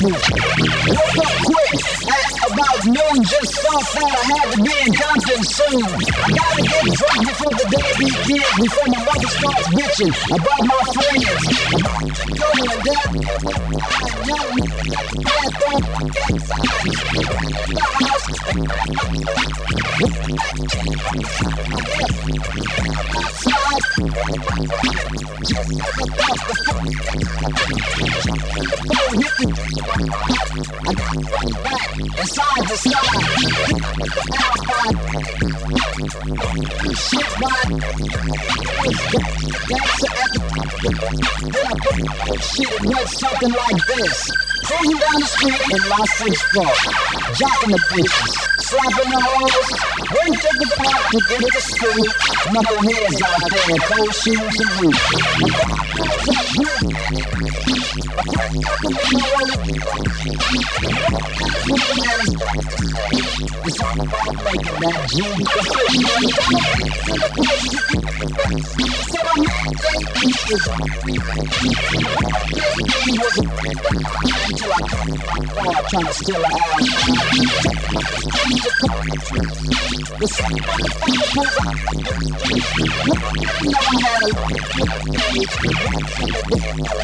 Woke up quick at about noon, just thought that I had to be in Compton soon. I gotta get drunk before the day begins, before my mother starts bitching about my friends. Going and that, inside the sky, shit by shit, it went something like this. Cruising down the street in my 6-4, jocking the bitches, slapping the hoes, went to the park to get to school. Knuckleheads out there in cold shoes and boots. It's all about making that G.P.F.S. Until I come to my car trying to steal an hour. The same motherfucker was never had a age. The boys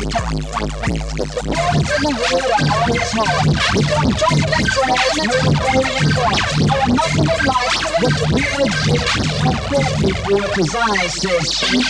in the hood are always hard. We come dropping that trash and we'll go in your car. Know nothing in life but to be legit. I'm dead before cause I ain't said shit.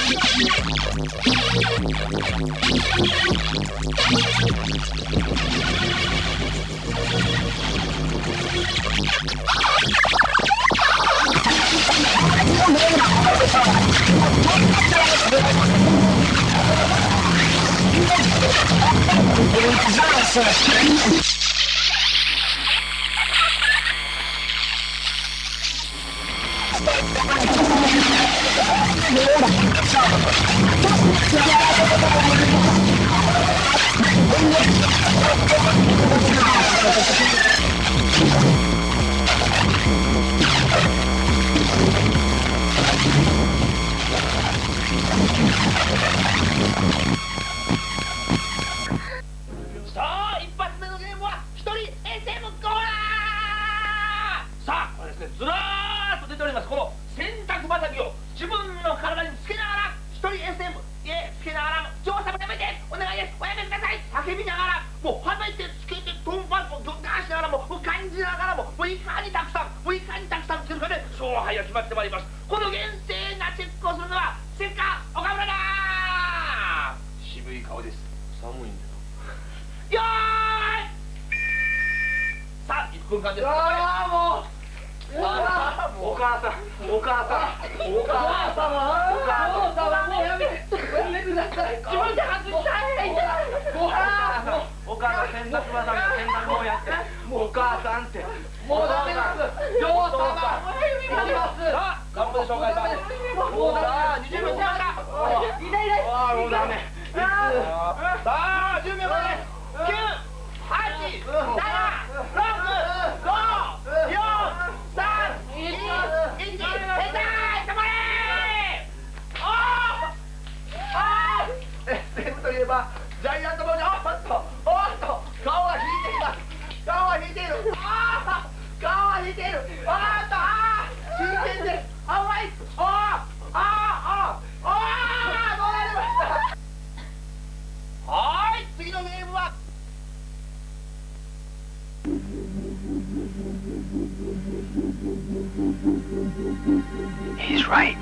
He's right.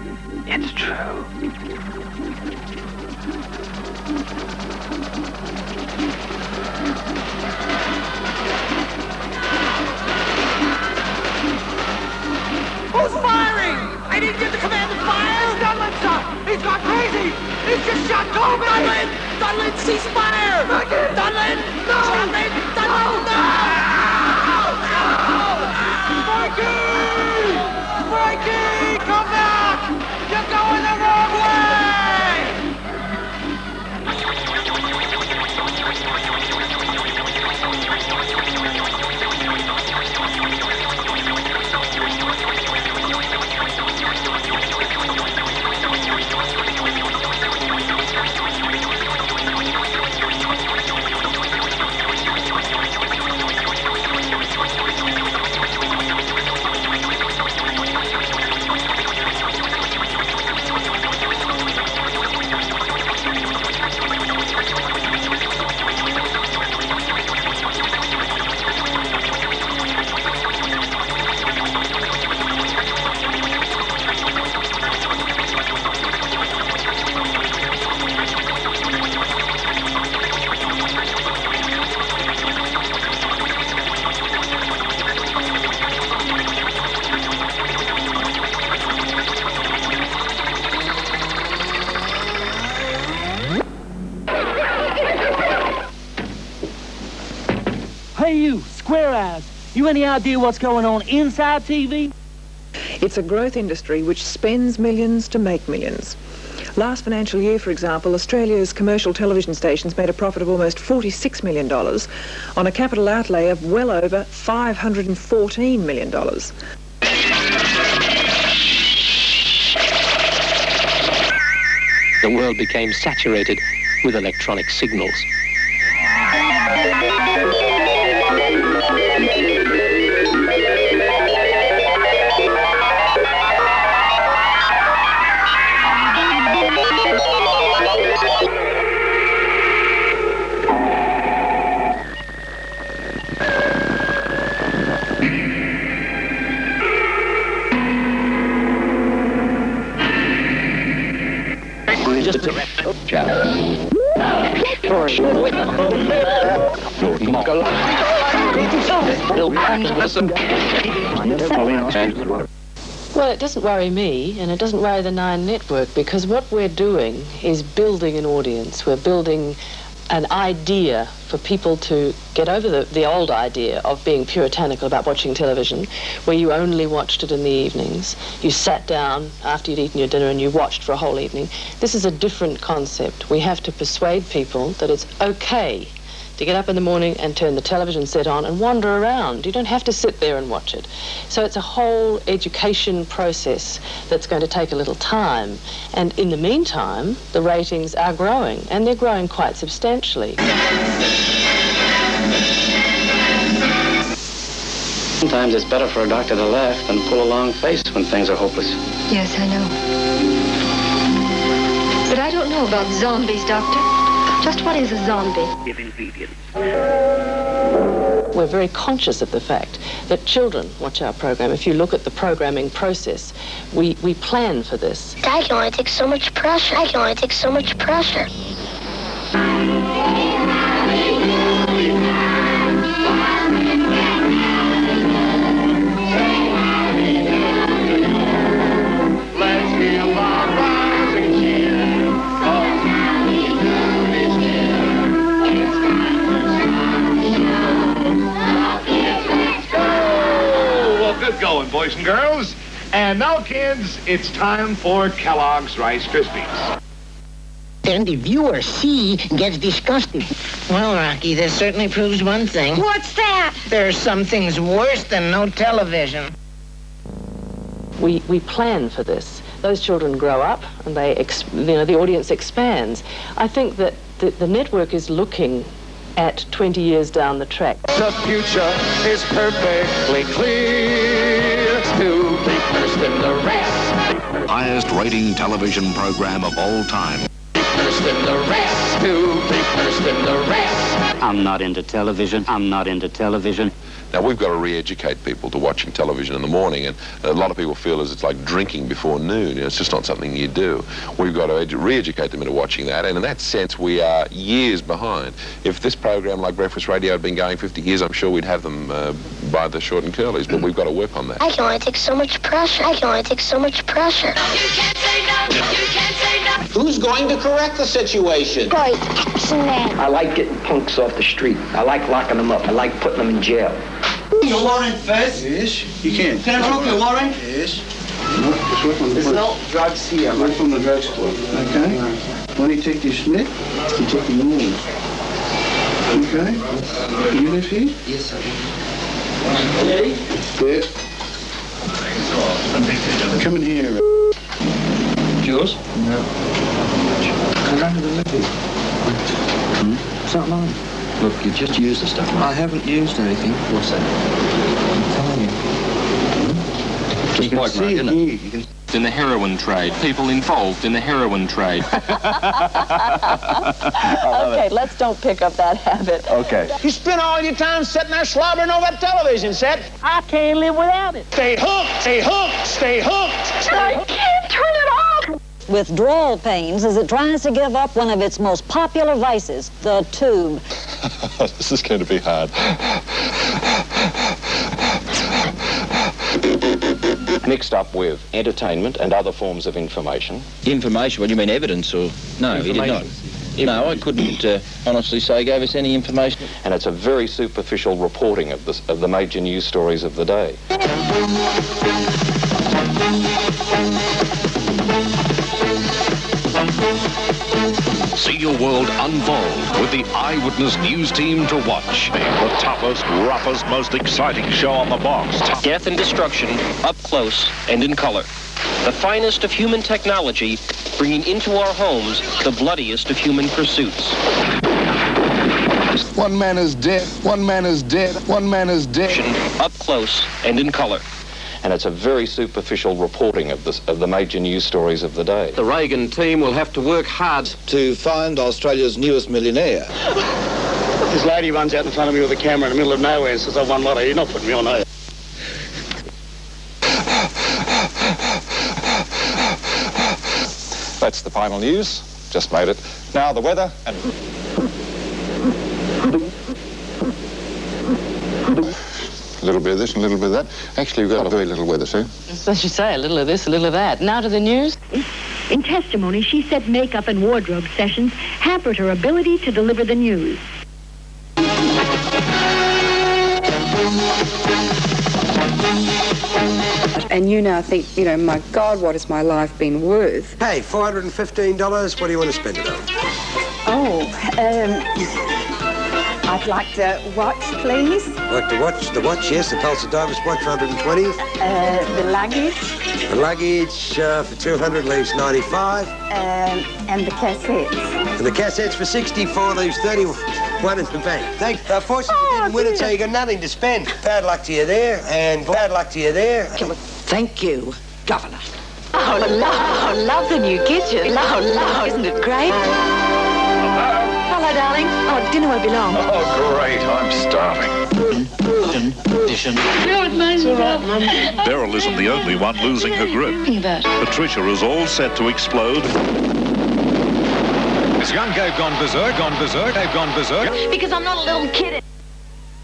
It's true. Who's firing? I didn't get the command to fire! Dunlin, sir! He's gone crazy! He's just shot Kobe! Dunlin! Dunlin, cease fire! Dunlin! No! Dunlin! Dunlin! No! Mikey! Mikey! Come back! You're going the wrong way! You any idea what's going on inside TV? It's a growth industry which spends millions to make millions. Last financial year, for example, Australia's commercial television stations made a profit of almost $46 million on a capital outlay of well over $514 million. The world became saturated with electronic signals. Just a Well, it doesn't worry me, and it doesn't worry the Nine Network, because what we're doing is building an audience. We're building an idea for people to get over the old idea of being puritanical about watching television, where you only watched it in the evenings. You sat down after you'd eaten your dinner and you watched for a whole evening. This is a different concept. We have to persuade people that it's okay to get up in the morning and turn the television set on and wander around. You don't have to sit there and watch it. So it's a whole education process that's going to take a little time. And in the meantime, the ratings are growing, and they're growing quite substantially. Sometimes it's better for a doctor to laugh than pull a long face when things are hopeless. Yes, I know. But I don't know about zombies, Doctor. Just what is a zombie? We're very conscious of the fact that children watch our program. If you look at the programming process, we plan for this. I can only take so much pressure. I can only take so much pressure. Going, boys and girls. And now, kids, it's time for Kellogg's Rice Krispies. And the viewer C gets disgusted. Well, Rocky, this certainly proves one thing. What's that? There are some things worse than no television. We plan for this. Those children grow up, and the audience expands. I think that the network is looking at 20 years down the track. The future is perfectly clear to be first in the race. Highest rating television program of all time. First in the race to be first in the race. I'm not into television. I'm not into television. Now, we've got to re-educate people to watching television in the morning, and a lot of people feel as it's like drinking before noon. It's just not something you do. We've got to re-educate them into watching that, and in that sense, we are years behind. If this program, like Breakfast Radio, had been going 50 years, I'm sure we'd have them by the short and curlies, but we've got to work on that. I can only take so much pressure. I can only take so much pressure. No, you can't say no. You can't say no. Who's going to correct the situation? Great action man. I like getting punks off the street. I like locking them up. I like putting them in jail. You warrant first? Yes, you can. Can I talk your warrant? Yes. No, just work on the There's no drugs here. Work from the drugstore. Okay. When you take your snip, you take your nose. Okay. You live here? Yes, I do. Yes. Come in here. Yours? No. Come down to the living. It's not mine. Look, you just used the stuff. I haven't used anything. What's that? I'm telling you. Just like right, isn't it? You can in the heroin trade, people involved in the heroin trade. Okay, let's don't pick up that habit. Okay. You spend all your time sitting there slobbering over that television set. I can't live without it. Stay hooked, stay hooked, stay hooked. I can't turn it off. Withdrawal pains as it tries to give up one of its most popular vices, the tube. This is going to be hard. Mixed up with entertainment and other forms of information. Information? What do you mean, evidence or... No, he did not. No, I couldn't honestly say gave us any information. And it's a very superficial reporting of the major news stories of the day. See your world unfold with the Eyewitness News team to watch. The toughest, roughest, most exciting show on the box. Death and destruction, up close and in color. The finest of human technology, bringing into our homes the bloodiest of human pursuits. One man is dead, one man is dead, one man is dead. Up close and in color. And it's a very superficial reporting of the major news stories of the day. The Reagan team will have to work hard to find Australia's newest millionaire. This lady runs out in front of me with a camera in the middle of nowhere and says, I won lotto. You're not putting me on, are you? That's the final news. Just made it. Now the weather and... A little bit of this and a little bit of that. Actually, we've got very little weather, Sue. As you say, a little of this, a little of that. Now to the news. In testimony, she said makeup and wardrobe sessions hampered her ability to deliver the news. And you now think, you know, my God, what has my life been worth? Hey, $415, what do you want to spend it on? I'd like to watch, please. Like to watch? The watch, yes. The Pulsar Divers watch for 120. The luggage. The luggage for 200 leaves 95. And the cassettes. And the cassettes for 64 leaves 31 in the bank. Thanks. Fortunately, you didn't win it, so you got nothing to spend. Bad luck to you there, and bad luck to you there. Thank you, Governor. Oh, love the new kitchen. Oh, isn't it great? Hello, darling. Oh, dinner won't be long. Oh, great. I'm starving. Beryl isn't the only one losing her grip. Patricia is all set to explode. This young gave gone berserk, they've gone berserk. Because I'm not a little kid.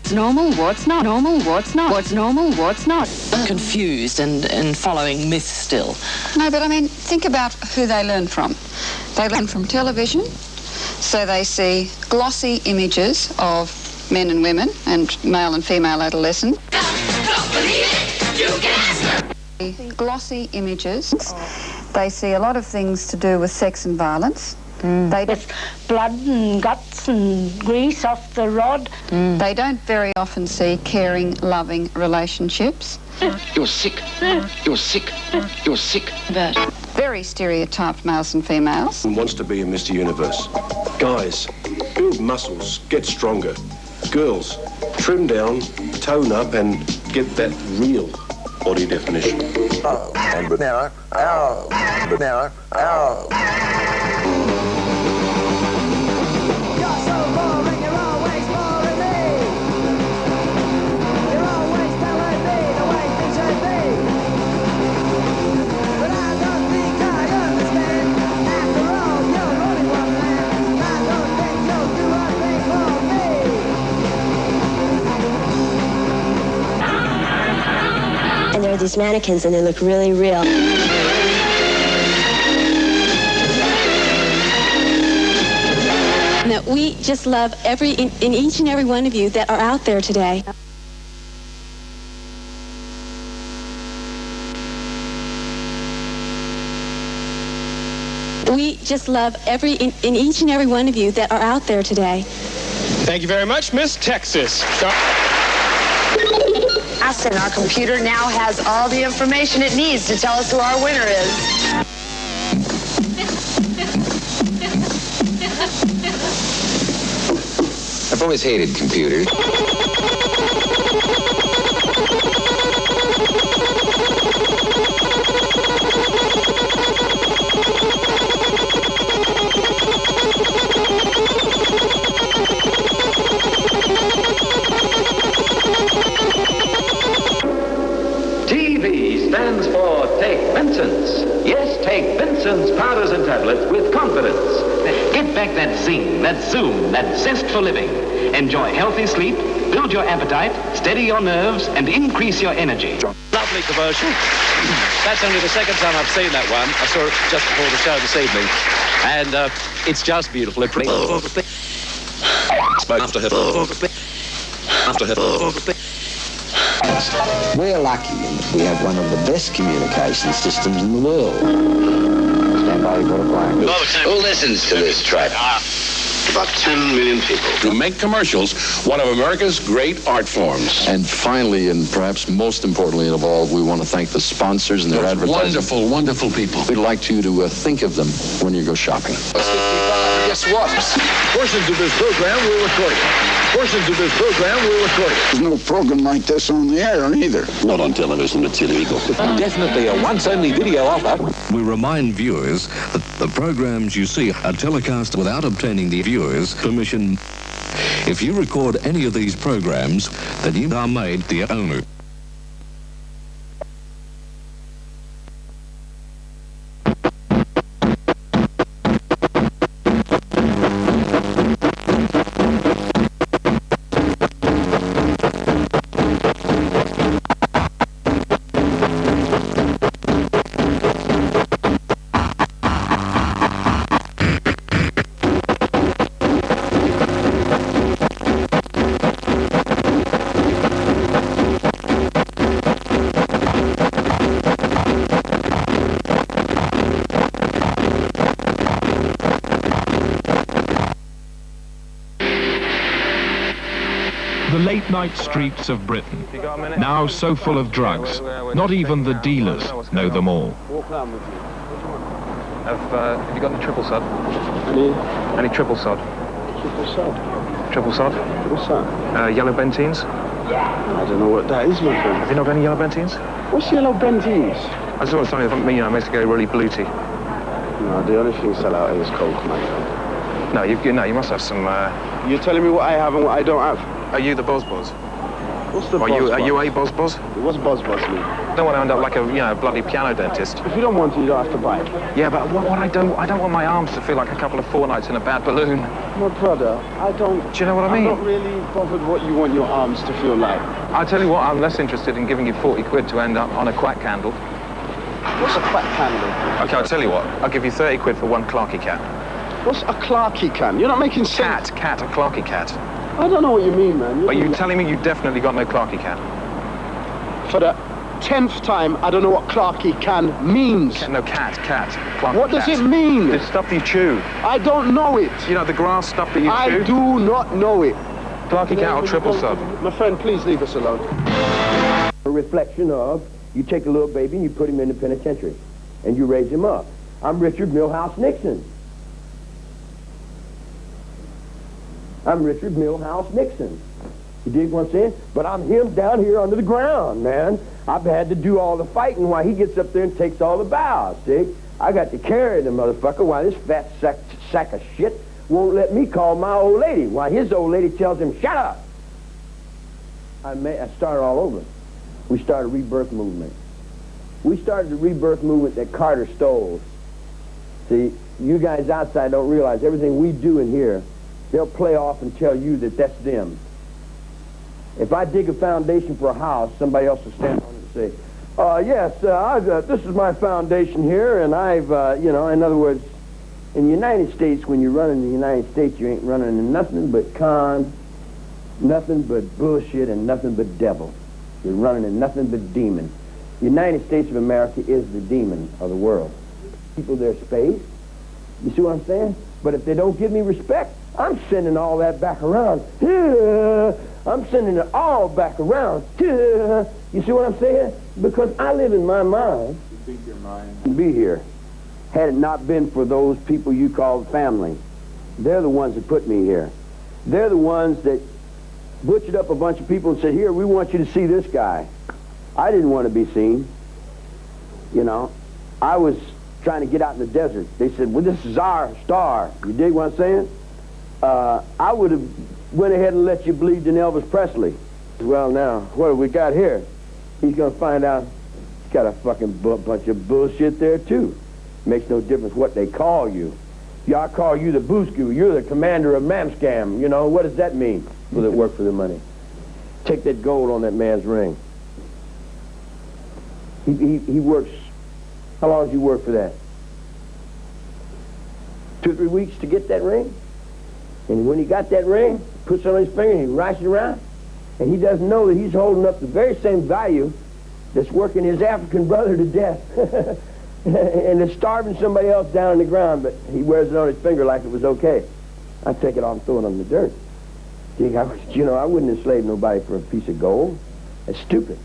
What's normal, what's not normal, what's not, what's normal, what's not. Confused and following myths still. No, but I mean, think about who they learn from. They learn from television, so they see glossy images of men and women and male and female adolescents. Don't believe it, you can ask her. Glossy images. They see a lot of things to do with sex and violence. With blood and guts and grease off the rod. They don't very often see caring, loving relationships. You're sick. You're sick. You're sick. Very stereotyped males and females. Wants to be a Mr. Universe. Guys, build muscles, get stronger. Girls, trim down, tone up, and get that real body definition. Oh, and narrow. Oh, narrow. Oh. And there are these mannequins, and they look really real. That we just love in each and every one of you that are out there today. We just love in each and every one of you that are out there today. Thank you very much, Miss Texas. Us and our computer now has all the information it needs to tell us who our winner is. I've always hated computers. TV stands for Take Benson's. Yes, take Benson's powders and tablets with confidence. Get back that zing, that zoom, that zest for living. Enjoy healthy sleep, build your appetite, steady your nerves, and increase your energy. Lovely lovely commercial. That's only the second time I've seen that one. I saw it just before the show this evening. And it's just beautiful. We're lucky in that we have one of the best communication systems in the world. Stand by, you've got a plan. Who listens to this track? About 10 million people. To make commercials one of America's great art forms. And finally, and perhaps most importantly of all, we want to thank the sponsors and their advertising. Wonderful, wonderful people. We'd like you to think of them when you go shopping. Guess what? Portions of this program were recorded. Portions of this program were recorded. There's no program like this on the air either. Not on television, it's illegal. Definitely a once-only video offer. We remind viewers that the programs you see are telecast without obtaining the viewer's permission. If you record any of these programs, then you are made the owner. The late-night streets of Britain, now so full of drugs, not even the dealers know them all. Have you got any triple sod? Any triple sod? Triple sod? Triple sod? What's that? Yellow bentines? I don't know what that is, my friend. Have you not got any yellow bentines? What's yellow bentines? I just want to tell you, it makes it go really bluty. No, the only thing sell out here is coke, my friend. No, you must have some... You're telling me what I have and what I don't have? Are you the Boz? What's the Boz? Are you a Boz? What's Boz mean? I don't want to end up like a, bloody piano dentist. If you don't want to, you don't have to buy it. Yeah, but what I don't want my arms to feel like a couple of fortnights in a bad balloon. My brother, I don't... Do you know what I mean? I'm not really bothered what you want your arms to feel like. I tell you what, I'm less interested in giving you 40 quid to end up on a quack candle. What's a quack candle? Okay, I'll tell you what. I'll give you 30 quid for one Clarky cat. What's a Clarky can? You're not making sense. Cat, a Clarky cat. I don't know what you mean, man. Are you telling me you definitely got no Clarky cat? For the 10th time, I don't know what Clarky can means. No, cat. Clarky what cat. does it mean? The stuff you chew. I don't know it. You know, the grass stuff that you chew? I do not know it. Clarky cat or triple sod? My friend, please leave us alone. A reflection of, you take a little baby and you put him in the penitentiary, and you raise him up. I'm Richard Milhouse Nixon. I'm Richard Milhouse Nixon. You dig what I'm saying? But I'm him down here under the ground, man. I've had to do all the fighting while he gets up there and takes all the bows, see? I got to carry the motherfucker while this fat sack of shit won't let me call my old lady, while his old lady tells him, shut up! I started all over. We started a rebirth movement. We started the rebirth movement that Carter stole. See, you guys outside don't realize everything we do in here, they'll play off and tell you that that's them. If I dig a foundation for a house, somebody else will stand on it and say, yes, this is my foundation here, and I've, in other words, in the United States, when you're running the United States, you ain't running in nothing but cons, nothing but bullshit, and nothing but devil. You're running in nothing but demon. The United States of America is the demon of the world. People their space. You see what I'm saying? But if they don't give me respect, I'm sending all that back around. I'm sending it all back around. You see what I'm saying? Because I live in my mind. You think your mind? Be here. Had it not been for those people you call family. They're the ones that put me here. They're the ones that butchered up a bunch of people and said, here, we want you to see this guy. I didn't want to be seen. I was trying to get out in the desert. They said, well, this is our star. You dig what I'm saying? I would have went ahead and let you believe in Elvis Presley. Well, now, what have we got here? He's going to find out he's got a fucking bunch of bullshit there, too. Makes no difference what they call you. Y'all call you the Boosku. You're the commander of Mamscam. What does that mean? People that work for the money. Take that gold on that man's ring. He works. How long does he work for that? 2 or 3 weeks to get that ring? And when he got that ring, puts it on his finger and he writes it around, and he doesn't know that he's holding up the very same value that's working his African brother to death and is starving somebody else down on the ground, but he wears it on his finger like it was okay. I take it off and throw it on the dirt. I wouldn't enslave nobody for a piece of gold. That's stupid.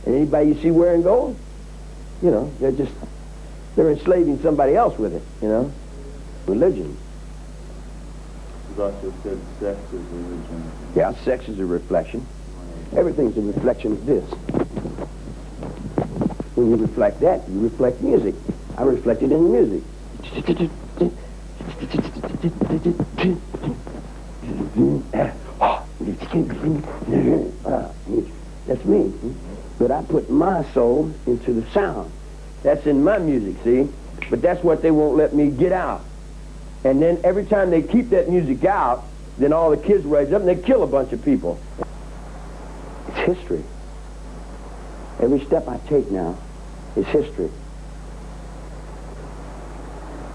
And anybody you see wearing gold, they're enslaving somebody else with it, Religion. You also said sex is religion. Yeah, sex is a reflection. Everything's a reflection of this. When you reflect that, you reflect music. I reflect it in the music. That's me. But I put my soul into the sound. That's in my music, see? But that's what they won't let me get out. And then every time they keep that music out, then all the kids rise up and they kill a bunch of people. It's history. Every step I take now is history.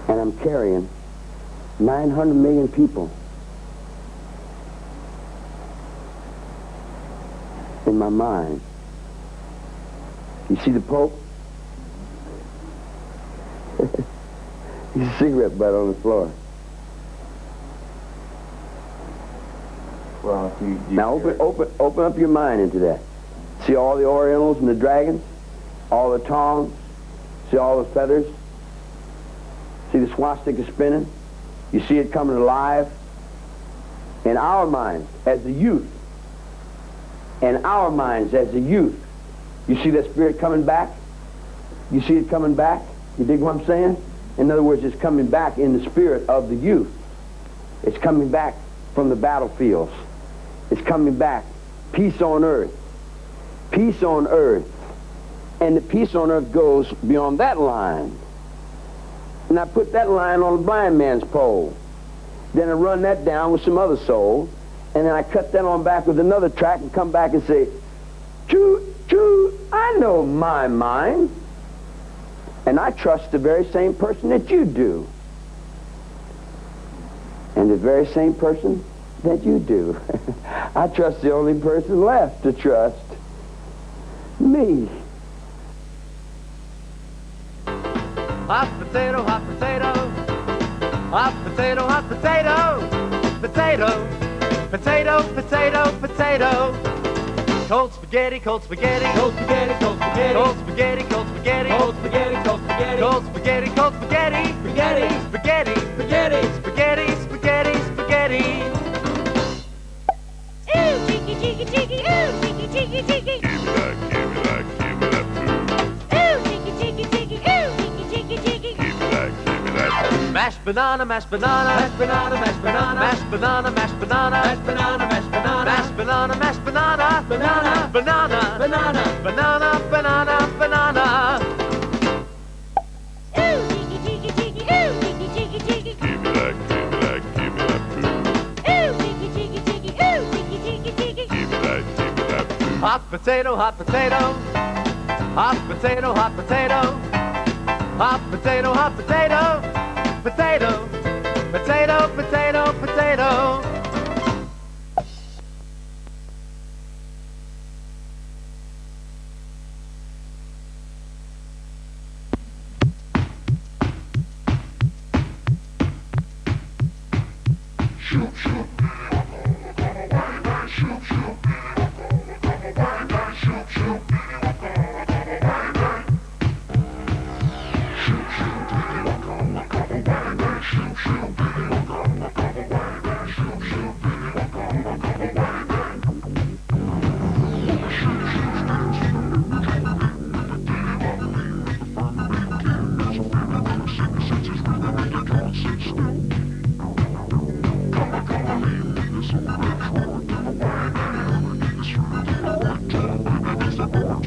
And I'm carrying 900 million people in my mind. You see the Pope? He's a cigarette butt on the floor. Well, now open up your mind into that. See all the Orientals and the dragons? All the tongs? See all the feathers? See the swastika spinning? You see it coming alive? In our minds, as the youth, in our minds as the youth, you see that spirit coming back? You see it coming back? You dig what I'm saying? In other words, it's coming back in the spirit of the youth. It's coming back from the battlefields. It's coming back. Peace on earth. Peace on earth. And the peace on earth goes beyond that line. And I put that line on a blind man's pole. Then I run that down with some other soul. And then I cut that on back with another track and come back and say, choo, choo, I know my mind. And I trust the very same person that you do. And the very same person that you do. I trust the only person left to trust. Me. Hot potato, hot potato. Hot potato, hot potato. Potato. Potato, potato, potato. Cold spaghetti, cold spaghetti. Cold spaghetti, cold spaghetti. Cold spaghetti, cold spaghetti. Cold spaghetti, cold spaghetti. Cold spaghetti, cold spaghetti. Spaghetti, spaghetti, spaghetti, spaghetti, spaghetti, spaghetti. Ooh, cheeky, cheeky, cheeky. Ooh, cheeky, cheeky, cheeky. Give me that food. Ooh, cheeky, cheeky, cheeky. Ooh, cheeky, cheeky, cheeky. Give me that food. Mashed banana, mashed banana. Mashed banana, mashed banana. Mashed banana, mashed banana. Mashed banana, mashed banana. Mashed banana, mashed banana. Banana, banana, banana. Banana, banana, banana. Ooh, cheeky, cheeky, cheeky. Ooh, cheeky, cheeky, cheeky. Give me that food. Ooh, cheeky, cheeky, cheeky. Ooh, cheeky, cheeky, cheeky. Give me that food. Hot potato, hot potato. Hot potato, hot potato. Hot potato, hot potato. Potato, potato, potato, potato. Shoop, shoop. Shoop, shoop. Shoop, shoop. Come on.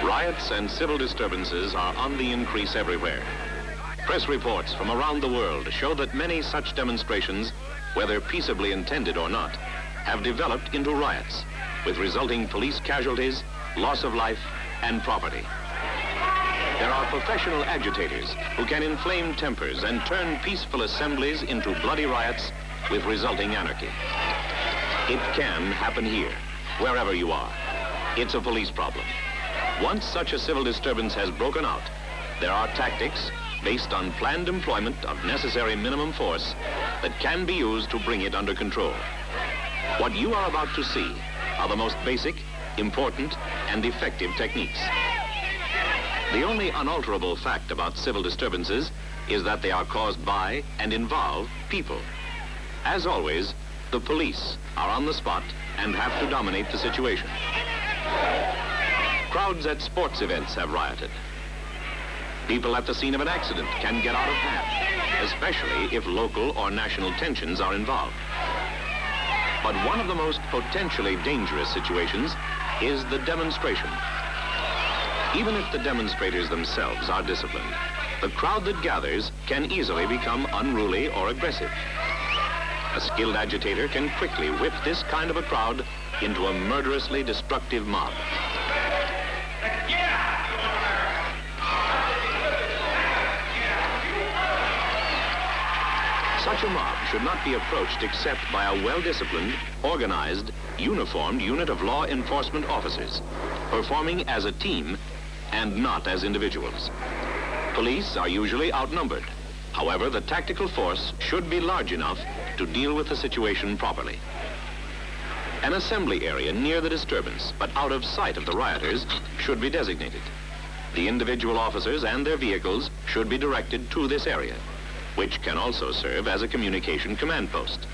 Riots and civil disturbances are on the increase everywhere. Press reports from around the world show that many such demonstrations, whether peaceably intended or not, have developed into riots, with resulting police casualties, loss of life, and property. There are professional agitators who can inflame tempers and turn peaceful assemblies into bloody riots with resulting anarchy. It can happen here, wherever you are. It's a police problem. Once such a civil disturbance has broken out, there are tactics based on planned employment of necessary minimum force that can be used to bring it under control. What you are about to see are the most basic, important, and effective techniques. The only unalterable fact about civil disturbances is that they are caused by and involve people. As always, the police are on the spot and have to dominate the situation. Crowds at sports events have rioted. People at the scene of an accident can get out of hand, especially if local or national tensions are involved. But one of the most potentially dangerous situations is the demonstration. Even if the demonstrators themselves are disciplined, the crowd that gathers can easily become unruly or aggressive. A skilled agitator can quickly whip this kind of a crowd into a murderously destructive mob. Such a mob should not be approached except by a well-disciplined, organized, uniformed unit of law enforcement officers, performing as a team and not as individuals. Police are usually outnumbered. However, the tactical force should be large enough to deal with the situation properly. An assembly area near the disturbance, but out of sight of the rioters, should be designated. The individual officers and their vehicles should be directed to this area, which can also serve as a communication command post.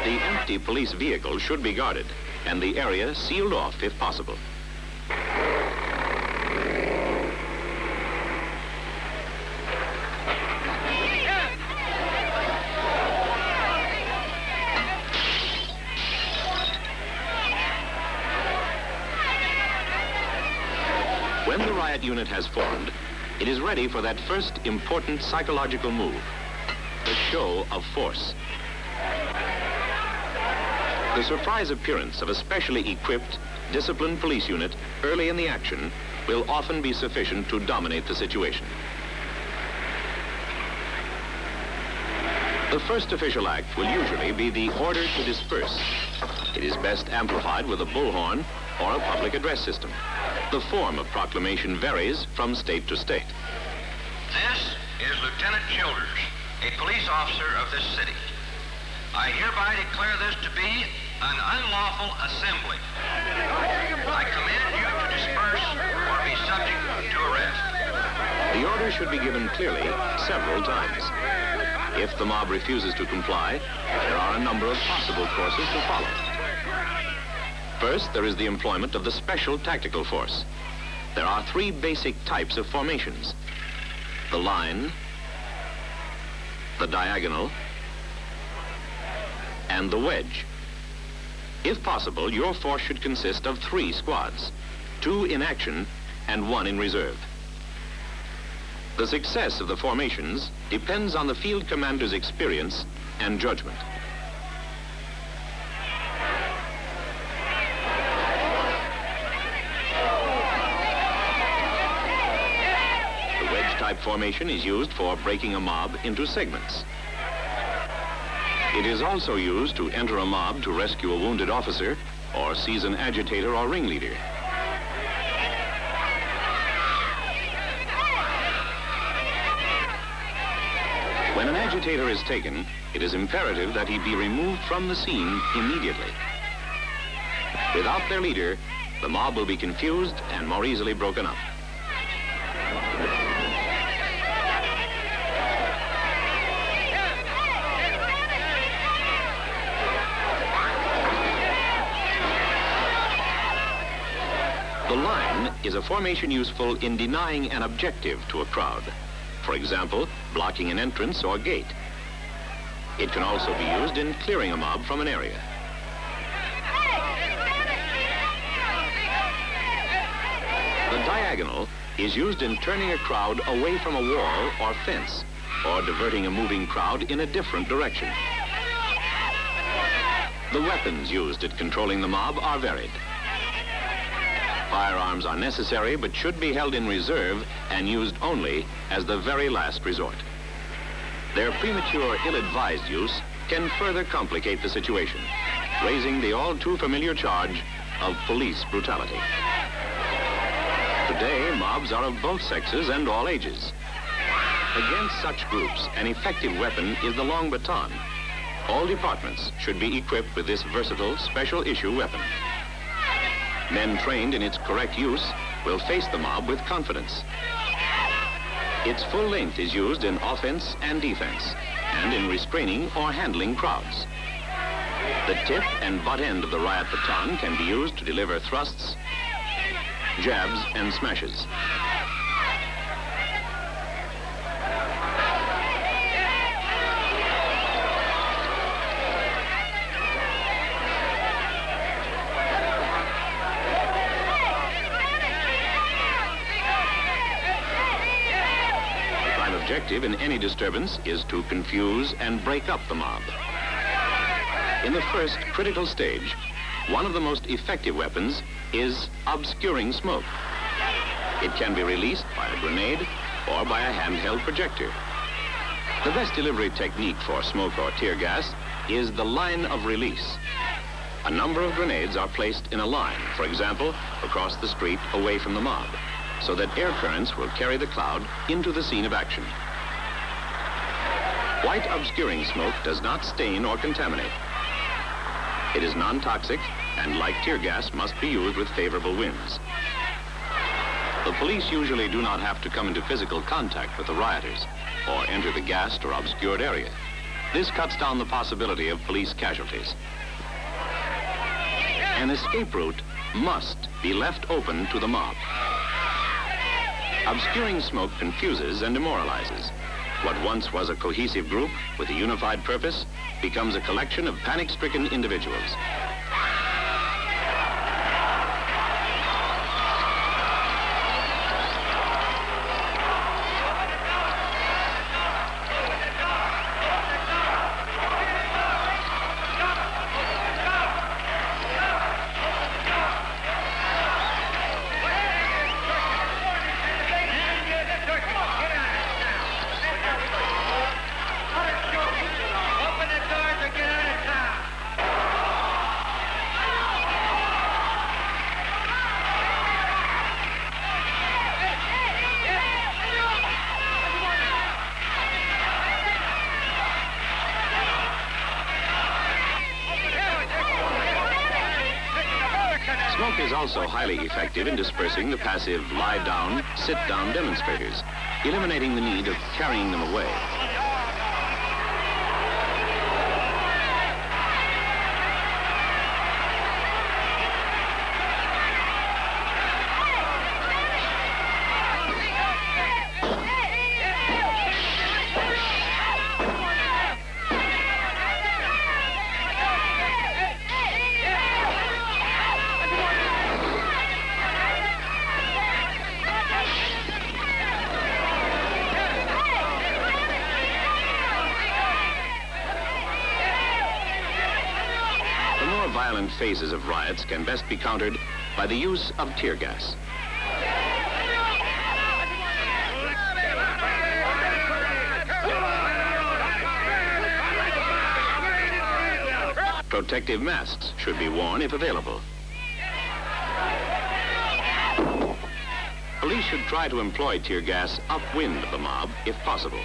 The empty police vehicle should be guarded and the area sealed off if possible. When the riot unit has formed, it is ready for that first important psychological move, the show of force. The surprise appearance of a specially equipped, disciplined police unit early in the action will often be sufficient to dominate the situation. The first official act will usually be the order to disperse. It is best amplified with a bullhorn or a public address system. The form of proclamation varies from state to state. This is Lieutenant Childers, a police officer of this city. I hereby declare this to be an unlawful assembly. I command you to disperse or be subject to arrest. The order should be given clearly several times. If the mob refuses to comply, there are a number of possible courses to follow. First, there is the employment of the special tactical force. There are three basic types of formations: the line, the diagonal, and the wedge. If possible, your force should consist of 3 squads, 2 in action and 1 in reserve. The success of the formations depends on the field commander's experience and judgment. The wedge-type formation is used for breaking a mob into segments. It is also used to enter a mob to rescue a wounded officer or seize an agitator or ringleader. When an agitator is taken, it is imperative that he be removed from the scene immediately. Without their leader, the mob will be confused and more easily broken up. The line is a formation useful in denying an objective to a crowd. For example, blocking an entrance or gate. It can also be used in clearing a mob from an area. The diagonal is used in turning a crowd away from a wall or fence, or diverting a moving crowd in a different direction. The weapons used at controlling the mob are varied. Firearms are necessary, but should be held in reserve and used only as the very last resort. Their premature, ill-advised use can further complicate the situation, raising the all-too-familiar charge of police brutality. Today, mobs are of both sexes and all ages. Against such groups, an effective weapon is the long baton. All departments should be equipped with this versatile, special-issue weapon. Men trained in its correct use will face the mob with confidence. Its full length is used in offense and defense, and in restraining or handling crowds. The tip and butt end of the riot baton can be used to deliver thrusts, jabs, and smashes. Objective in any disturbance is to confuse and break up the mob. In the first critical stage, one of the most effective weapons is obscuring smoke. It can be released by a grenade or by a handheld projector. The best delivery technique for smoke or tear gas is the line of release. A number of grenades are placed in a line, for example, across the street away from the mob, so that air currents will carry the cloud into the scene of action. White obscuring smoke does not stain or contaminate. It is non-toxic and, like tear gas, must be used with favorable winds. The police usually do not have to come into physical contact with the rioters or enter the gassed or obscured area. This cuts down the possibility of police casualties. An escape route must be left open to the mob. Obscuring smoke confuses and demoralizes. What once was a cohesive group with a unified purpose becomes a collection of panic-stricken individuals. Smoke is also highly effective in dispersing the passive lie-down, sit-down demonstrators, eliminating the need of carrying them away. Violent phases of riots can best be countered by the use of tear gas. Protective masks should be worn if available. Police should try to employ tear gas upwind of the mob if possible.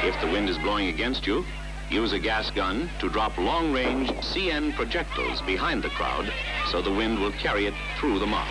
If the wind is blowing against you, use a gas gun to drop long-range CN projectiles behind the crowd so the wind will carry it through the mob.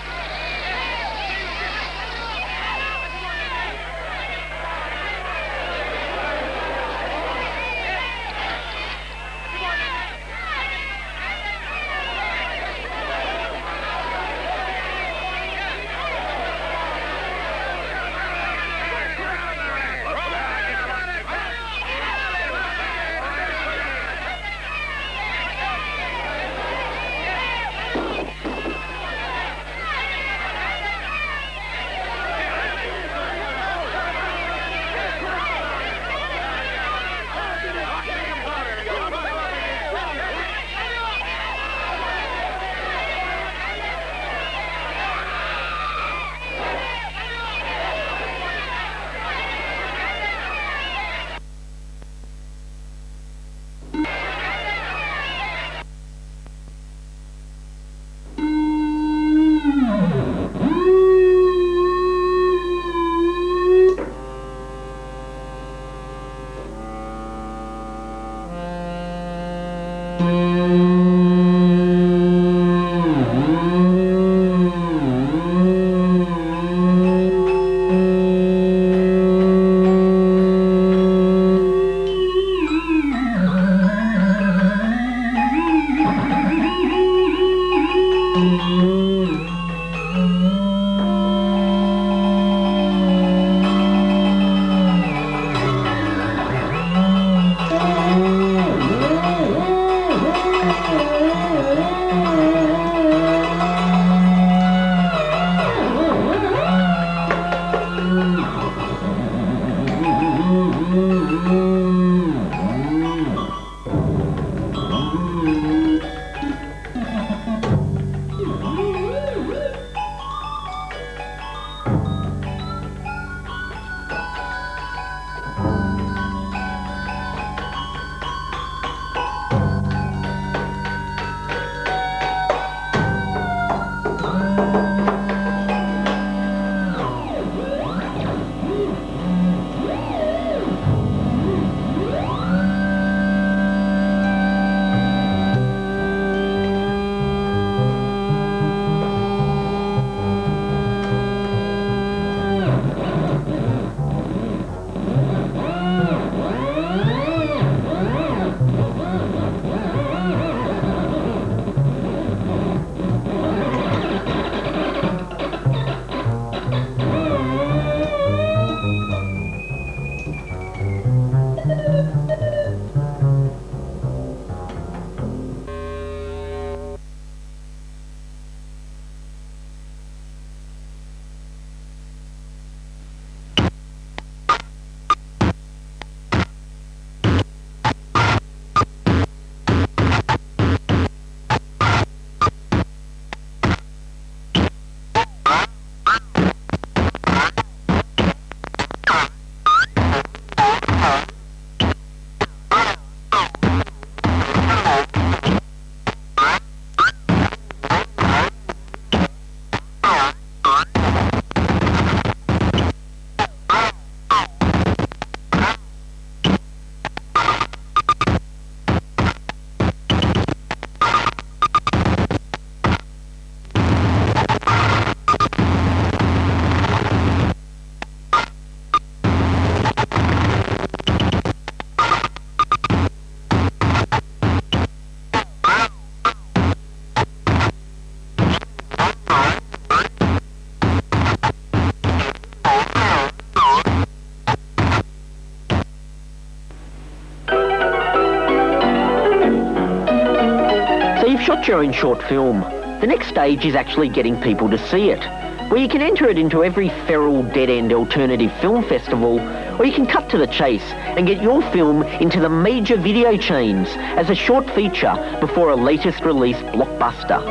you've shot your own short film, the next stage is actually getting people to see it, where you can enter it into every feral dead-end alternative film festival, or you can cut to the chase and get your film into the major video chains as a short feature before a latest release blockbuster.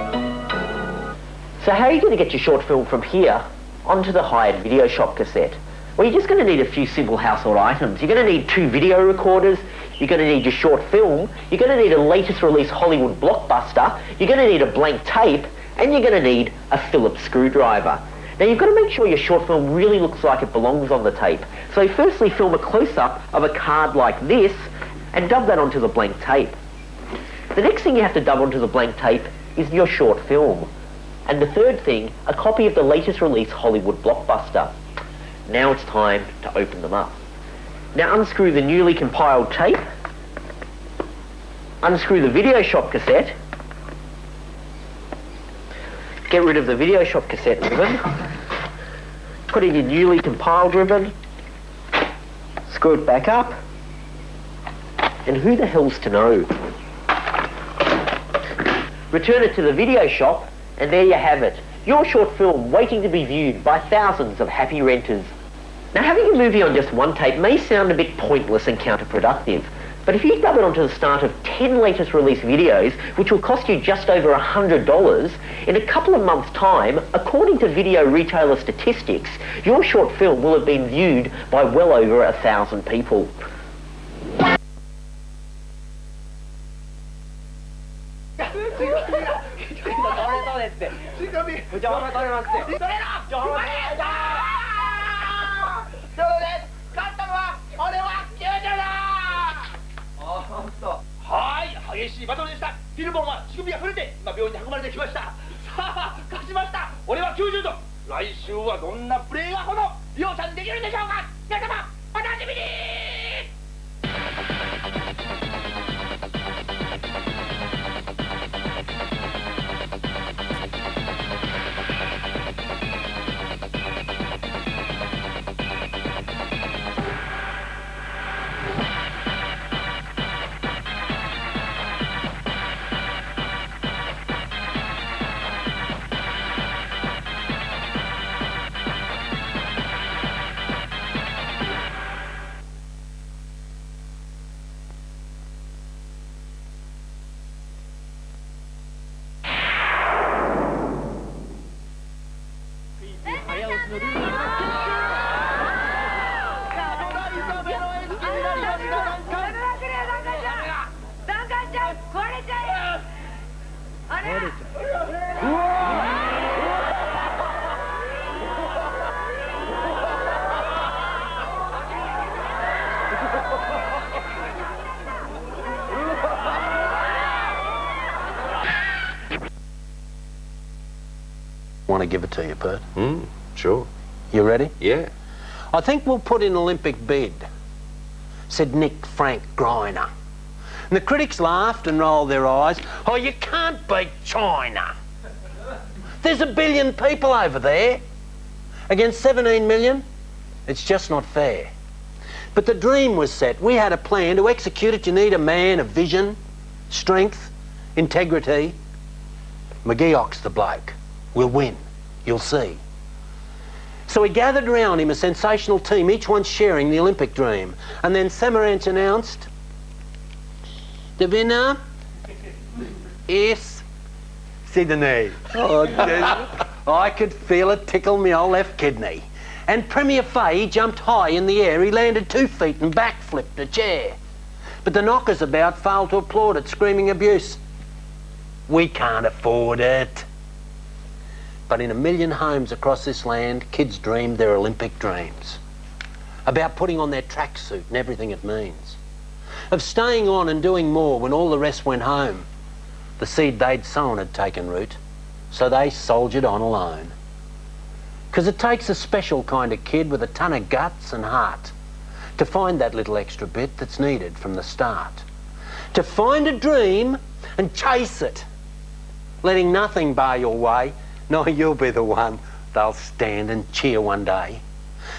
So how are you going to get your short film from here onto the hired video shop cassette? Well, you're just going to need a few simple household items. You're going to need 2 video recorders, you're going to need your short film, you're going to need a latest release Hollywood blockbuster, you're going to need a blank tape, and you're going to need a Phillips screwdriver. Now you've got to make sure your short film really looks like it belongs on the tape. So firstly film a close-up of a card like this and dub that onto the blank tape. The next thing you have to dub onto the blank tape is your short film. And the third thing, a copy of the latest release Hollywood blockbuster. Now it's time to open them up. Now unscrew the newly compiled tape, unscrew the video shop cassette, get rid of the video shop cassette ribbon, put in your newly compiled ribbon, screw it back up, and who the hell's to know? Return it to the video shop, and there you have it. Your short film waiting to be viewed by thousands of happy renters. Now having a movie on just one tape may sound a bit pointless and counterproductive, but if you dub it onto the start of 10 latest release videos, which will cost you just over $100, in a couple of months' time, according to video retailer statistics, your short film will have been viewed by well over 1,000 people. Want to give it to you, Bert? Sure. You ready? Yeah. I think we'll put in Olympic bid, said Nick Frank Griner. And the critics laughed and rolled their eyes. Oh, you can't beat China. There's 1 billion people over there. Against 17 million, it's just not fair. But the dream was set. We had a plan. To execute it, you need a man of vision, strength, integrity. McGeoch's the bloke. We'll win. You'll see. So we gathered around him a sensational team, each one sharing the Olympic dream. And then Samaranch announced, the winner is Sydney. Oh, I could feel it tickle me old left kidney. And Premier Fay jumped high in the air. He landed 2 feet and backflipped a chair. But the knockers about failed to applaud it, screaming abuse. We can't afford it. But in 1 million homes across this land, kids dreamed their Olympic dreams. About putting on their tracksuit and everything it means. Of staying on and doing more when all the rest went home. The seed they'd sown had taken root, so they soldiered on alone. 'Cause it takes a special kind of kid with a ton of guts and heart to find that little extra bit that's needed from the start. To find a dream and chase it, letting nothing bar your way. No, you'll be the one they'll stand and cheer one day.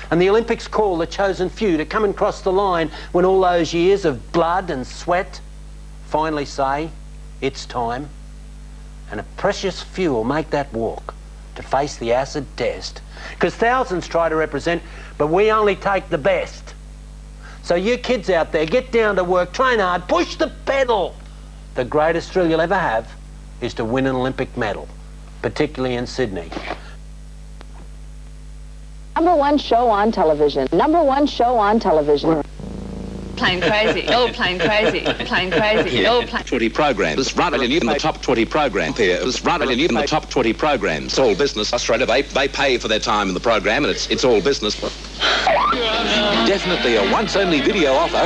And the Olympics call the chosen few to come and cross the line when all those years of blood and sweat finally say, it's time. And a precious few will make that walk to face the acid test. Because thousands try to represent, but we only take the best. So you kids out there, get down to work, train hard, push the pedal. The greatest thrill you'll ever have is to win an Olympic medal, particularly in Sydney. #1 show on television. #1 show on television. Plain crazy. Oh, plain crazy. Plain crazy. Oh, plain. 20 programs. Rather in the top 20 programs here. Rather in the top 20 programs. It's all business. Australia, they pay for their time in the program, and it's all business. Definitely a once-only video offer.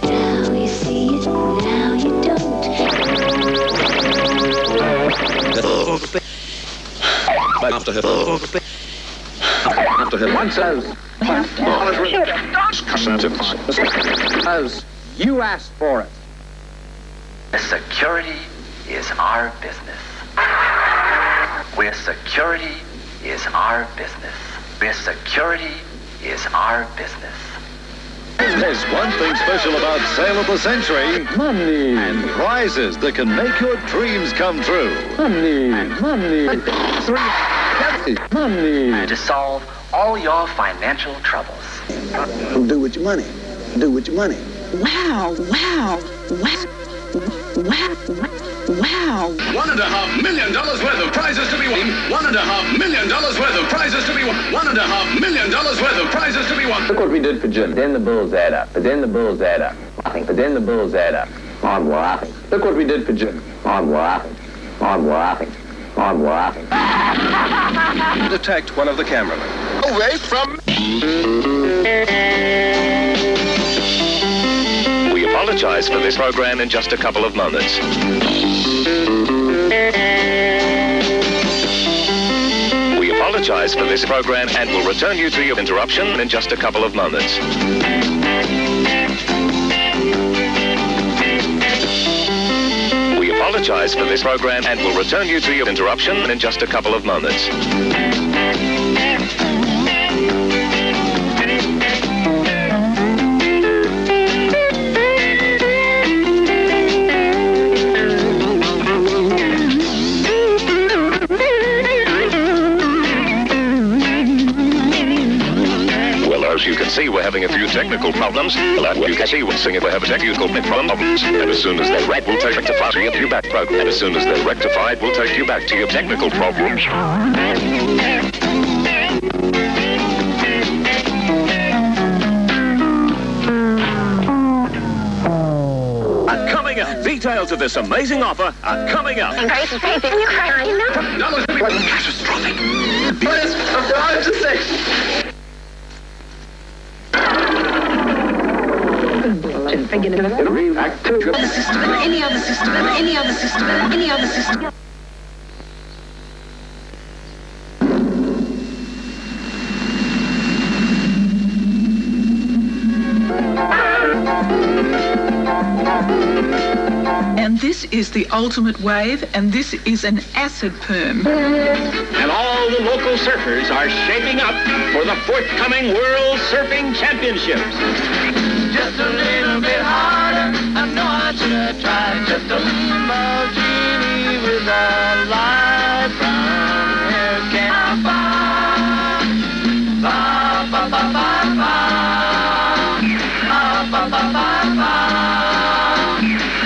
Now you see it, now you don't. But after her once you asked for it. Security is our business. Where security is our business. Where security is our business. There's one thing special about Sale of the Century. Money. And prizes that can make your dreams come true. Money. Money. Money. To solve all your financial troubles. Do with your money. Do with your money. Wow, wow, wow, wow, wow. $1.5 million worth of prizes to be won. $1.5 million worth of prizes to be won. $1.5 million worth of prizes to be won. Look what we did for Jim. Then the bulls add up. But then the bulls add up. But then the bulls add up. I'm laughing. Look what we did for Jim. I'm laughing. I'm laughing. I'm laughing. Detect one of the cameramen. Away from... We apologize for this program in just a couple of moments. We apologize for this program and will return you to your interruption in just a couple of moments. We apologize for this program and will return you to your interruption in just a couple of moments. As you can see, we're having a few technical problems. You can see we're having technical problems. And as soon as they're right, we'll take you back. And as soon as they're rectified, we'll take you back to your technical problems. Coming up, details of this amazing offer are coming up. Catastrophic. Please, I'm dying to say. Other system, any other system, any other system, any other system. And this is the ultimate wave, and this is an acid perm. And all the local surfers are shaping up for the forthcoming World Surfing Championships. Just a little bit harder, I know I should have tried. Just a little genie with a light brown hair can ba ba ba ba ba ba ba ba ba.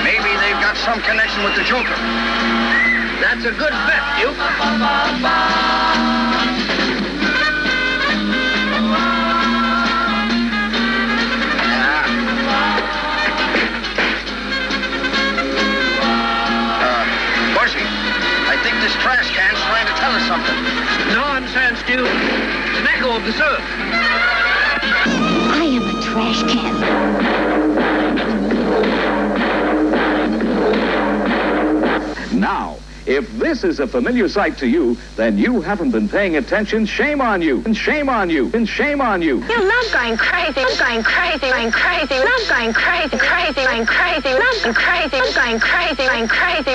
Maybe they've got some connection with the Joker. That's a good bet, Duke. This trash can's trying to tell us something. Nonsense, Stu. It's an echo of the surf. I am a trash can. Now, If this is a familiar sight to you, then you haven't been paying attention. Shame on you, and shame on you, and shame on you. You know, I'm going crazy, I'm going crazy, going crazy, I'm going crazy, crazy, going crazy, I'm going crazy, I'm going crazy, going crazy,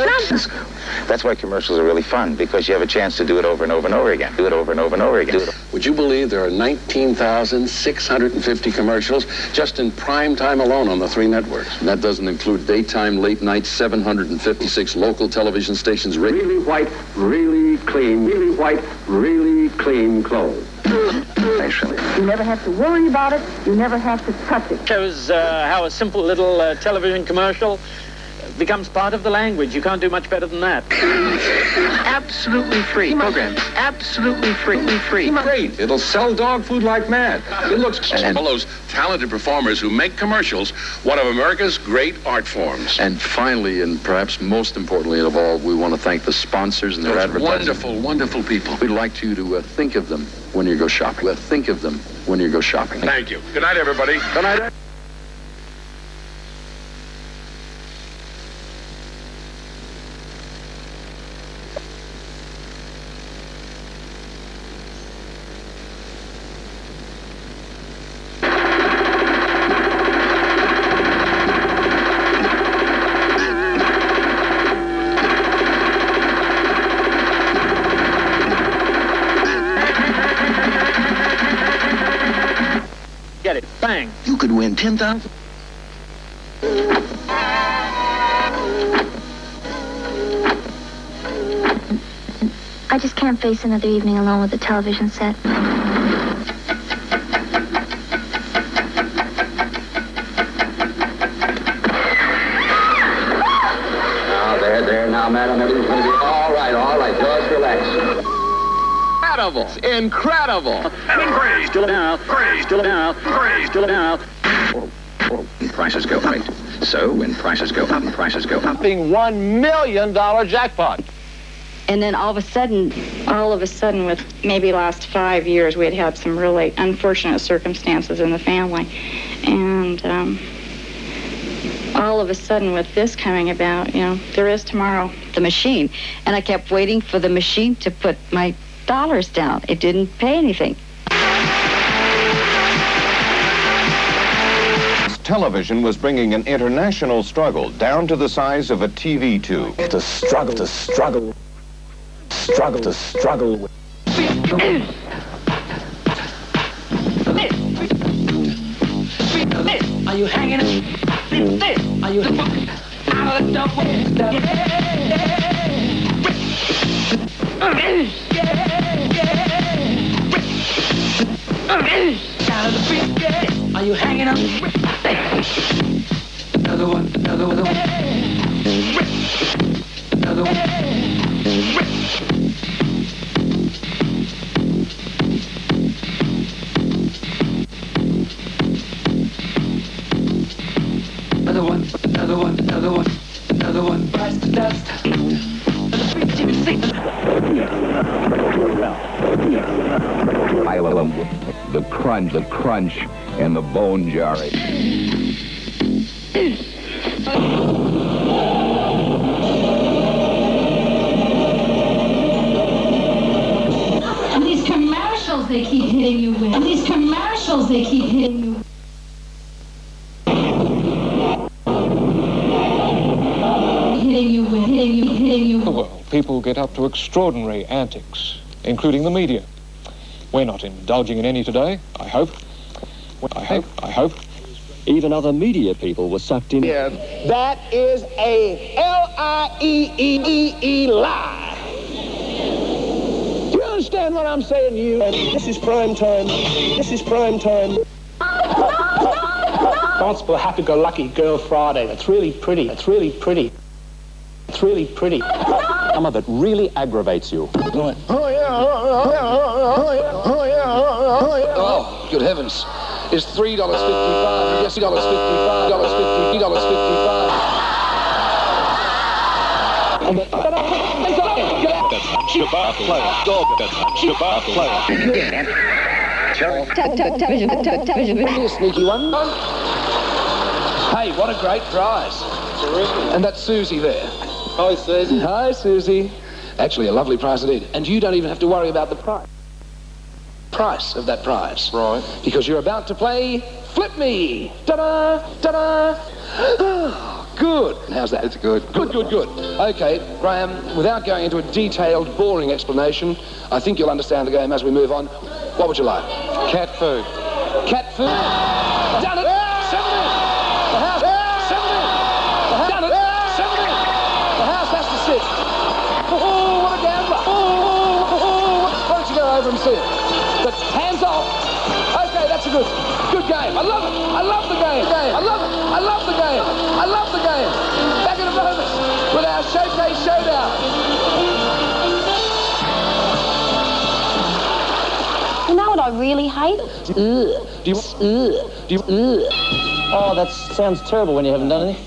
That's why commercials are really fun, because you have a chance to do it over and over and over again. Do it over and over and over again. Would you believe there are 19,650 commercials just in prime time alone on the 3 networks? And that doesn't include daytime, late night, 756 local television stations. Really white, really clean, really white, really clean clothes. You never have to worry about it. You never have to touch it. Shows how a simple little television commercial becomes part of the language. You can't do much better than that. Absolutely free program. Absolutely free. Great. It'll sell dog food like mad. It looks all those talented performers who make commercials, one of America's great art forms. And finally, and perhaps most importantly of all, we want to thank the sponsors and their advertising. Wonderful, wonderful people. We'd like you to think of them when you go shopping. Think of them when you go shopping. Thank you. Good night, everybody. Good night. Get it. Bang. You could win 10,000. I just can't face another evening alone with the television set. Now, madam, everything's going to be all right, just relax. Incredible. Praise to now. Praise to now. Praise to now. Prices go up. So when prices go up, Being $1 million jackpot. And then all of a sudden, with maybe last 5 years, we had had some really unfortunate circumstances in the family. And all of a sudden, with this coming about, there is tomorrow. The machine. And I kept waiting for the machine to put my dollars down. It didn't pay anything. Television was bringing an international struggle down to the size of a TV tube. To struggle. Are you hanging? Are you out of the Are you hanging up? Another one. Another one. Rise to dust. I love the crunch, and the bone jarring. And these commercials they keep hitting you with. Well, people get up to extraordinary antics, including the media. We're not indulging in any today, I hope. I hope. Even other media people were sucked in. Yeah, that is a L-I-E-E-E-E lie. Do you understand what I'm saying to you? This is prime time. Responsible, happy-go-lucky girl Friday. That's really pretty. Some of it really aggravates you. Oh, good heavens. It's $3.55. Yes, $55. Sneaky one. Hey, what a great prize. And that's Susie there. Hi, Susie. Hi, Susie. Actually, a lovely prize indeed. And you don't even have to worry about the price of that prize. Right. Because you're about to play Flip Me. Ta-da! Ta-da! Oh, good. How's that? It's good. Good, good, good. Okay, Graham, without going into a detailed, boring explanation, I think you'll understand the game as we move on. What would you like? Cat food. Cat food. Done it! 70! The house, 70! The house, done it! 70! The house has to sit. Oh, what a gambler! Oh, why don't you go over and see it? But hands off. Okay, that's a good game. I love it. I love the game. I love it. I love the game. I love the game. Back in a moment with our showcase showdown. You know what I really hate? Oh, that sounds terrible when you haven't done anything.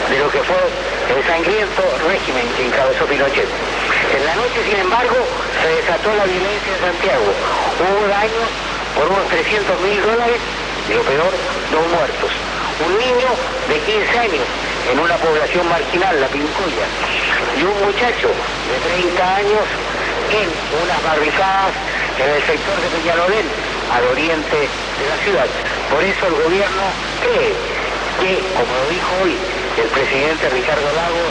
De lo que fue el sangriento régimen que encabezó Pinochet. En la noche, sin embargo, se desató la violencia en Santiago. Hubo daños por unos $300.000 y lo peor, 2 muertos. Un niño de 15 años en una población marginal, La Pincoya, y un muchacho de 30 años en unas barricadas en el sector de Peñalolén, al oriente de la ciudad. Por eso el gobierno cree que, como lo dijo hoy el presidente Ricardo Lagos,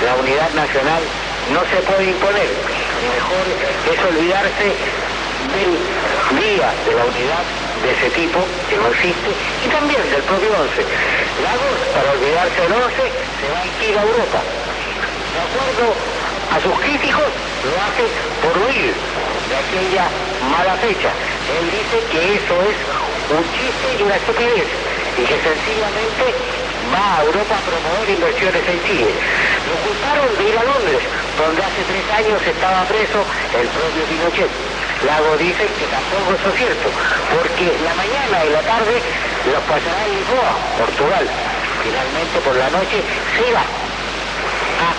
la unidad nacional no se puede imponer. Mejor es olvidarse del día de la unidad de ese tipo, que no existe, y también del propio 11. Lagos, para olvidarse del 11, se va a ir a Europa. De acuerdo a sus críticos, lo hace por huir de aquella mala fecha. Él dice que eso es un chiste y una estupidez, y que sencillamente va a Europa a promover inversiones en Chile. Lo culparon de ir a Londres, donde hace 3 años estaba preso el propio Pinochet. Lago dice que tampoco eso es cierto, porque la mañana y la tarde los pasará en Lisboa, Portugal. Finalmente por la noche se va a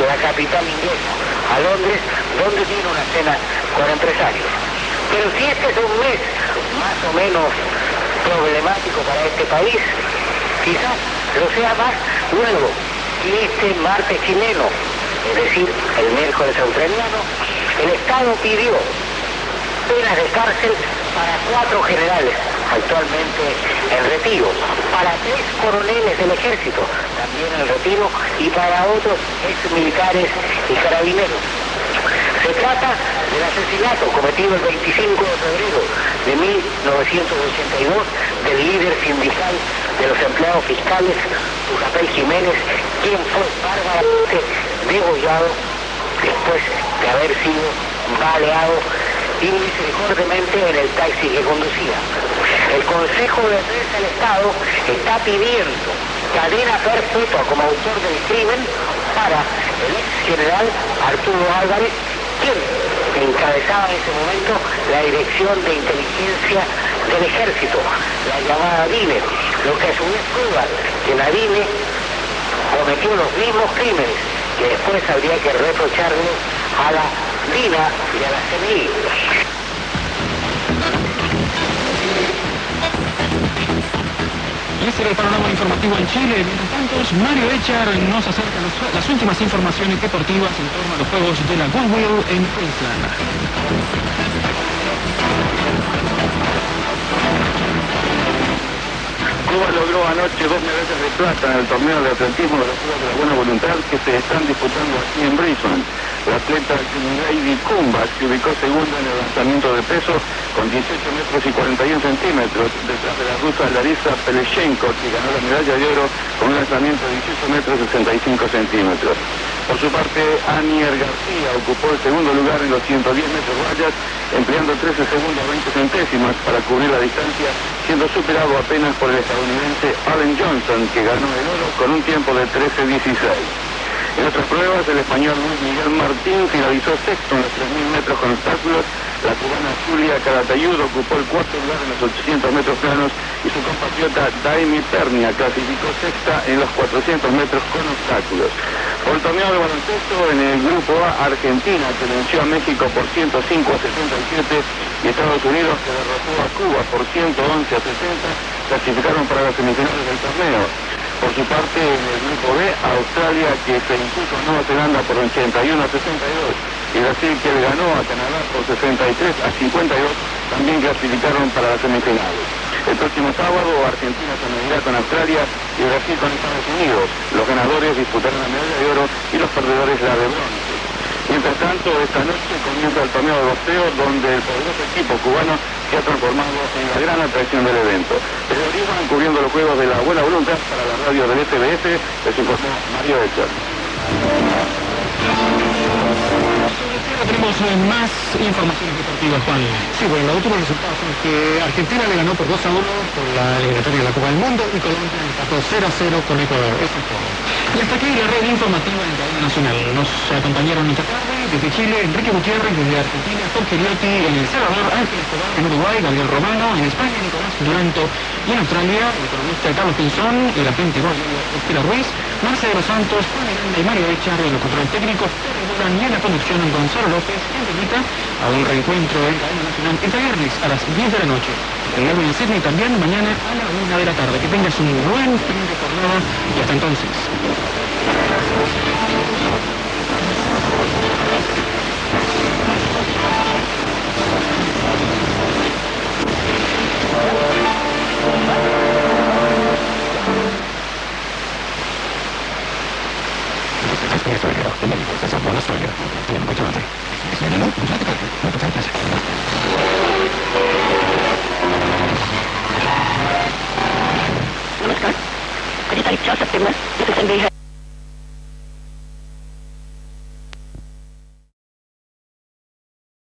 la capital inglesa, a Londres, donde tiene una cena con empresarios. Pero si este es un mes más o menos problemático para este país, quizás lo sea más luego que este martes chileno, es decir, el miércoles australiano, el Estado pidió penas de cárcel para 4 generales, actualmente en retiro, para 3 coroneles del ejército, también en retiro, y para otros exmilitares y carabineros. Se trata del asesinato cometido el 25 de febrero de 1982 del líder sindical de los empleados fiscales, Tucapel Jiménez, quien fue bárbaramente degollado después de haber sido baleado inmisericordiamente en el taxi que conducía. El Consejo de Defensa del Estado está pidiendo cadena perpetua como autor del crimen para el ex general Arturo Álvarez, quien encabezaba en ese momento la Dirección de Inteligencia del Ejército, la llamada DINE, lo que a su vez prueba que la DINE cometió los mismos crímenes que después habría que reprocharle a la DINA y a la CNI. Ese era el panorama informativo en Chile. Mientras tanto, Mario Echar nos acerca las últimas informaciones deportivas en torno a los Juegos de la Goodwill en Queensland. Cuba logró anoche 2 medallas de plata en el torneo de atletismo de la Ciudad de la Buena Voluntad que se están disputando aquí en Brisbane. La atleta Lady Kumba se ubicó segunda en el lanzamiento de peso con 18 metros y 41 centímetros, detrás de la rusa Larisa Peleshenko, que ganó la medalla de oro con un lanzamiento de 18 metros y 65 centímetros. Por su parte, Anier García ocupó el segundo lugar en los 110 metros vallas, empleando 13 segundos 20 centésimas para cubrir la distancia, siendo superado apenas por el estadounidense Allen Johnson, que ganó el oro con un tiempo de 13:16. En otras pruebas, el español Luis Miguel Martín finalizó sexto en los 3.000 metros con obstáculos. La cubana Julia Calatayud ocupó el cuarto lugar en los 800 metros planos y su compatriota Daimi Pernia clasificó sexta en los 400 metros con obstáculos. Por el torneo de baloncesto, en el grupo A, Argentina, que venció a México por 105-77 y Estados Unidos, que derrotó a Cuba por 111-70, clasificaron para las semifinales del torneo. Por su parte, en el grupo B, Australia, que se impuso a Nueva Zelanda por 81-62, y Brasil, que le ganó a Canadá por 63-52, también clasificaron para las semifinales. El próximo sábado, Argentina se medirá con Australia y Brasil con Estados Unidos. Los ganadores disputarán la medalla de oro y los perdedores la de bronce. Mientras tanto, esta noche comienza el torneo de boxeo, donde el poderoso equipo cubano se ha transformado en la gran atracción del evento. Desde Brisbane, cubriendo los Juegos de la Buena Voluntad para la radio del FBS, les informó Mario Echer. Tenemos más informaciones deportivas, Juan. Sí, bueno, los últimos resultados son que Argentina le ganó por 2-1 por la eliminatoria de la Copa del Mundo y Colombia empató 0-0 con Ecuador. Eso es todo. Y hasta aquí la red informativa en cadena nacional. Nos acompañaron esta tarde desde Chile Enrique Gutiérrez, desde Argentina Jorge Liotti, en El Salvador Ángel Escobar, en Uruguay Gabriel Romano, en España Nicolás Duranto y en Australia el economista Carlos Pinzón, el agente Estela Ruiz, Marcelo Santos, Juan Miranda y Mario Echar en el control técnico, y en la conducción Gonzalo López, que te invita a un reencuentro en cadena nacional este viernes a las 10 de la noche. En Melbourne y Sydney también mañana a la 1 de la tarde. Que tengas un buen fin de jornada y hasta entonces.